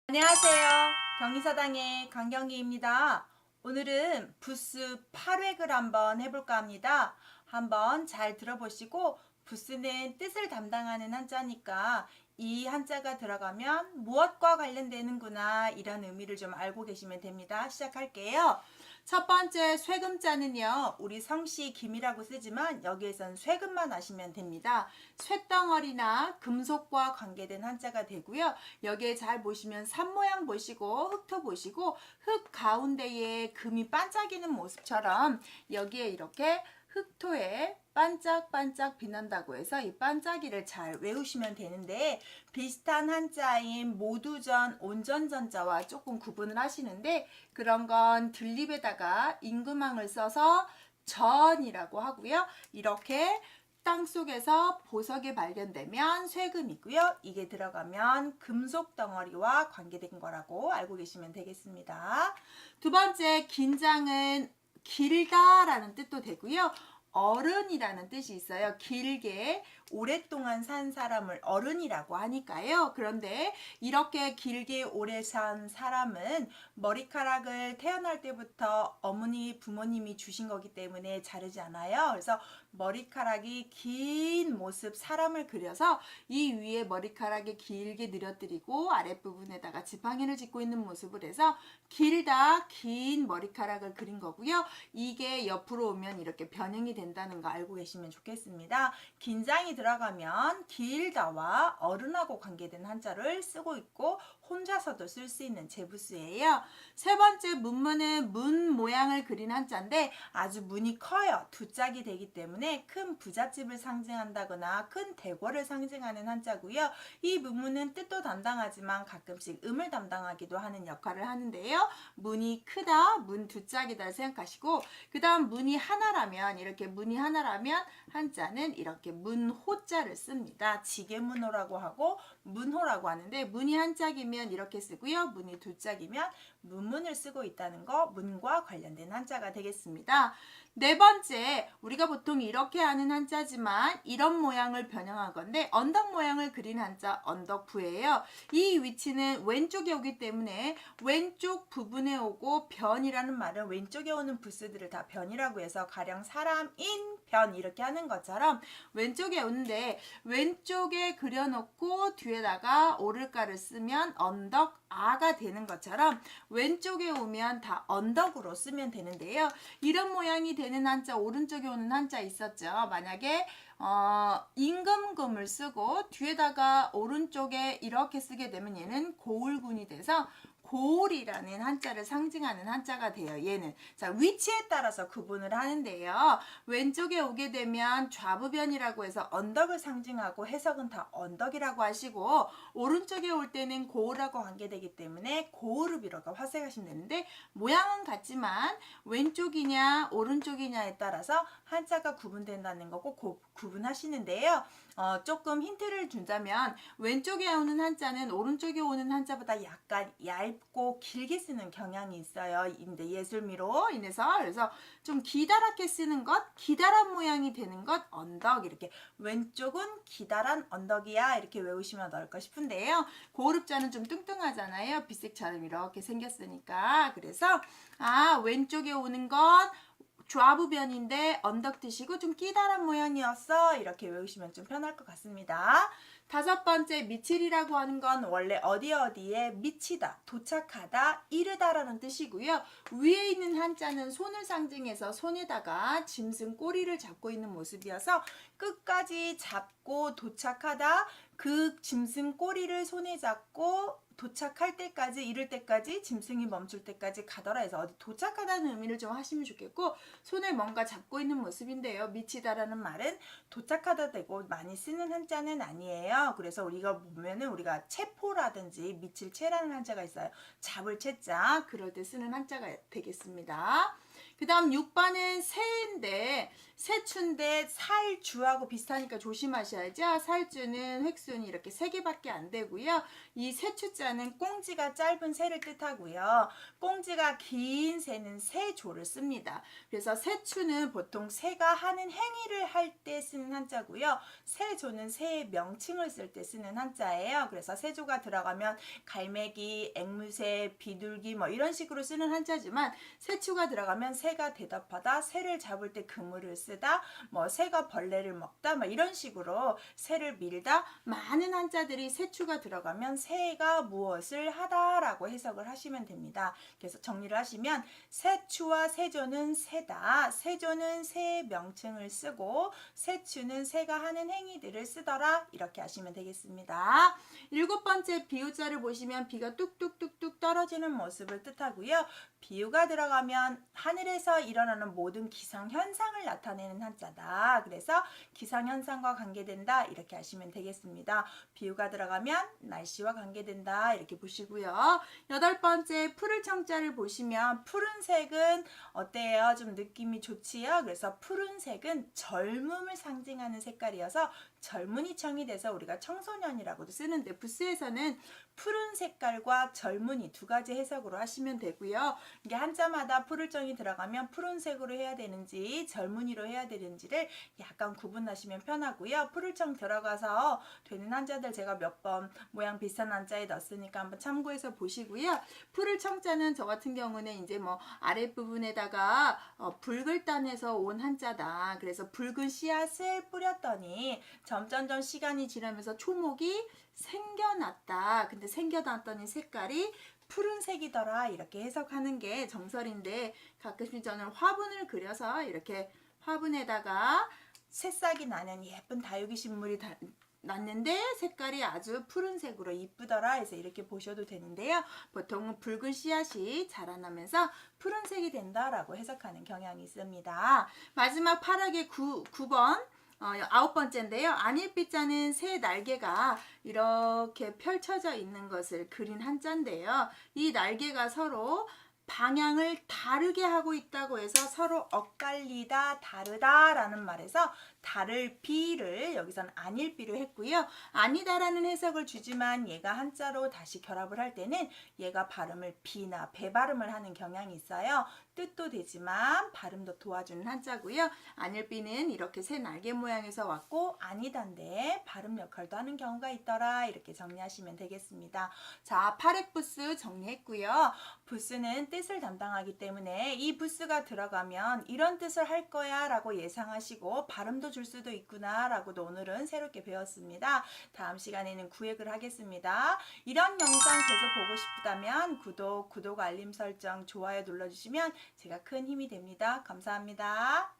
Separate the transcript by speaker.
Speaker 1: 안녕하세요. 경리사당의 강경기입니다. 오늘은 부스 8획을 한번 해볼까 합니다. 한번 잘 들어보시고 부스는 뜻을 담당하는 한자니까 이 한자가 들어가면 무엇과 관련되는구나 이런 의미를 좀 알고 계시면 됩니다. 시작할게요. 첫 번째 쇠금자는요. 우리 성씨 김이라고 쓰지만 여기에선 쇠금만 아시면 됩니다. 쇠덩어리나 금속과 관계된 한자가 되고요. 여기에 잘 보시면 산 모양 보시고 흙토 보시고 흙 가운데에 금이 반짝이는 모습처럼 여기에 이렇게 흙토에 반짝반짝 빛난다고 해서 이 반짝이를 잘 외우시면 되는데 비슷한 한자인 모두전, 온전전자와 조금 구분을 하시는데 그런 건 들립에다가 임금항을 써서 전이라고 하고요. 이렇게 땅속에서 보석이 발견되면 쇠금이고요. 이게 들어가면 금속 덩어리와 관계된 거라고 알고 계시면 되겠습니다. 두 번째 긴장은 길다라는 뜻도 되고요. 어른이라는 뜻이 있어요. 길게 오랫동안 산 사람을 어른이라고 하니까요. 그런데 이렇게 길게 오래 산 사람은 머리카락을 태어날 때부터 어머니, 부모님이 주신 거기 때문에 자르지 않아요. 그래서 머리카락이 긴 모습 사람을 그려서 이 위에 머리카락이 길게 늘어뜨리고 아랫부분에다가 지팡이를 짚고 있는 모습을 해서 길다, 긴 머리카락을 그린 거고요. 이게 옆으로 오면 이렇게 변형이 된다는 거 알고 계시면 좋겠습니다. 긴장이 들어가면 길다와 어른하고 관계된 한자를 쓰고 있고 혼자서도 쓸 수 있는 제부수예요. 세 번째 문문은 문 모양을 그린 한자인데 아주 문이 커요. 두 짝이 되기 때문에 큰 부잣집을 상징한다거나 큰 대궐을 상징하는 한자고요. 이 문문은 뜻도 담당하지만 가끔씩 음을 담당하기도 하는 역할을 하는데요. 문이 크다, 문 두 짝이다 생각하시고 그 다음 문이 하나라면 이렇게 문이 하나라면 한자는 이렇게 문호자를 씁니다. 지게문호라고 하고 문호라고 하는데 문이 한 짝이면 이렇게 쓰고요. 문이 두 짝이면 문문을 쓰고 있다는 거 문과 관련된 한자가 되겠습니다. 네 번째 우리가 보통 이렇게 하는 한자지만 이런 모양을 변형한 건데 언덕 모양을 그린 한자 언덕부예요. 이 위치는 왼쪽에 오기 때문에 왼쪽 부분에 오고 변이라는 말은 왼쪽에 오는 부스들을 다 변이라고 해서 가령 사람인 변 이렇게 하는 것처럼 왼쪽에 오는데 왼쪽에 그려놓고 뒤에다가 오를가를 쓰면 언덕 아가 되는 것처럼 왼쪽에 오면 다 언덕으로 쓰면 되는데요. 이런 모양이 되는 한자 오른쪽에 오는 한자 있었죠. 만약에 임금금을 쓰고 뒤에다가 오른쪽에 이렇게 쓰게 되면 얘는 고을군이 돼서 고을이라는 한자를 상징하는 한자가 돼요. 얘는 자 위치에 따라서 구분을 하는데요. 왼쪽에 오게 되면 좌부변이라고 해서 언덕을 상징하고 해석은 다 언덕이라고 하시고 오른쪽에 올 때는 고을하고 관계되기 때문에 고을읍이라고 화색하시면 되는데 모양은 같지만 왼쪽이냐 오른쪽이냐에 따라서 한자가 구분된다는 거고 구분하시는데요. 조금 힌트를 준다면 왼쪽에 오는 한자는 오른쪽에 오는 한자보다 약간 얇고 길게 쓰는 경향이 있어요. 근데 예술미로 인해서 그래서 좀 기다랗게 쓰는 것, 기다란 모양이 되는 것, 언덕 이렇게 왼쪽은 기다란 언덕이야 이렇게 외우시면 어떨까 싶은데요. 고을읍자는 좀 뚱뚱하잖아요. 빛색처럼 이렇게 생겼으니까 그래서 왼쪽에 오는 건 좌부변인데 언덕 드시고 좀 끼다란 모양이었어 이렇게 외우시면 좀 편할 것 같습니다. 다섯 번째 미칠이라고 하는 건 원래 어디에 미치다, 도착하다, 이르다라는 뜻이고요. 위에 있는 한자는 손을 상징해서 손에다가 짐승 꼬리를 잡고 있는 모습이어서 끝까지 잡고 도착하다 그 짐승 꼬리를 손에 잡고 도착할 때까지 이를 때까지 짐승이 멈출 때까지 가더라 해서 어디 도착하다는 의미를 좀 하시면 좋겠고 손에 뭔가 잡고 있는 모습인데요. 미치다라는 말은 도착하다 되고 많이 쓰는 한자는 아니에요. 그래서 우리가 보면은 우리가 체포라든지 미칠 체라는 한자가 있어요. 잡을 체자 그럴 때 쓰는 한자가 되겠습니다. 그 다음 6번은 새인데 새추인데 살주하고 비슷하니까 조심하셔야죠. 살주는 획순이 이렇게 3개밖에 안 되고요. 이 새추자는 꽁지가 짧은 새를 뜻하고요. 꽁지가 긴 새는 새조를 씁니다. 그래서 새추는 보통 새가 하는 행위를 할 때 쓰는 한자고요. 새조는 새의 명칭을 쓸 때 쓰는 한자예요. 그래서 새조가 들어가면 갈매기, 앵무새, 비둘기 뭐 이런 식으로 쓰는 한자지만 새추가 들어가면 새가 대답하다, 새를 잡을 때 그물을 쓰다, 뭐 새가 벌레를 먹다, 뭐 이런 식으로 새를 밀다, 많은 한자들이 새추가 들어가면 새가 무엇을 하다라고 해석을 하시면 됩니다. 그래서 정리를 하시면 새추와 새조는 새다, 새조는 새의 명칭을 쓰고 새추는 새가 하는 행위들을 쓰더라, 이렇게 하시면 되겠습니다. 7번째 비유자를 보시면 비가 뚝뚝뚝뚝 떨어지는 모습을 뜻하고요. 비유가 들어가면 하늘에서 일어나는 모든 기상현상을 나타내는 한자다. 그래서 기상현상과 관계된다, 이렇게 하시면 되겠습니다. 비유가 들어가면 날씨와 관계된다, 이렇게 보시고요. 8번째 푸를 청자를 보시면 푸른색은 어때요? 좀 느낌이 좋지요? 그래서 푸른색은 젊음을 상징하는 색깔이어서 젊은이청이 돼서 우리가 청소년이라고도 쓰는데 부스에서는 푸른 색깔과 젊은이 2가지 해석으로 하시면 되고요. 이게 한자마다 푸를정이 들어가면 푸른색으로 해야 되는지 젊은이로 해야 되는지를 약간 구분하시면 편하고요. 푸를정 들어가서 되는 한자들 제가 몇 번 모양 비슷한 한자에 넣었으니까 한번 참고해서 보시고요. 푸를청자는 저 같은 경우는 이제 뭐 아랫부분에다가 붉을단에서 온 한자다. 그래서 붉은 씨앗을 뿌렸더니 점점점 시간이 지나면서 초목이 생겨났다. 근데 생겨났더니 색깔이 푸른색이더라, 이렇게 해석하는 게 정설인데 가끔씩 저는 화분을 그려서 이렇게 화분에다가 새싹이 나는 예쁜 다육이 식물이 났는데 색깔이 아주 푸른색으로 이쁘더라 해서 이렇게 보셔도 되는데요. 보통은 붉은 씨앗이 자라나면서 푸른색이 된다라고 해석하는 경향이 있습니다. 마지막 파락의 9번 9번째인데요. 안일비자는 새 날개가 이렇게 펼쳐져 있는 것을 그린 한자인데요. 이 날개가 서로 방향을 다르게 하고 있다고 해서 서로 엇갈리다, 다르다라는 말에서 다를 비를 여기서는 아닐비로 했고요. 아니다라는 해석을 주지만 얘가 한자로 다시 결합을 할 때는 얘가 발음을 비나 배 발음을 하는 경향이 있어요. 뜻도 되지만 발음도 도와주는 한자고요. 아닐비는 이렇게 새 날개 모양에서 왔고 아니다인데 발음 역할도 하는 경우가 있더라, 이렇게 정리하시면 되겠습니다. 자, 파렉부스 정리했고요. 부스는 뜻을 담당하기 때문에 이 부스가 들어가면 이런 뜻을 할 거야 라고 예상하시고 발음도 줄 수도 있구나 라고도 오늘은 새롭게 배웠습니다. 다음 시간에는 구획을 하겠습니다. 이런 영상 계속 보고 싶다면 구독, 알림 설정, 좋아요 눌러주시면 제가 큰 힘이 됩니다. 감사합니다.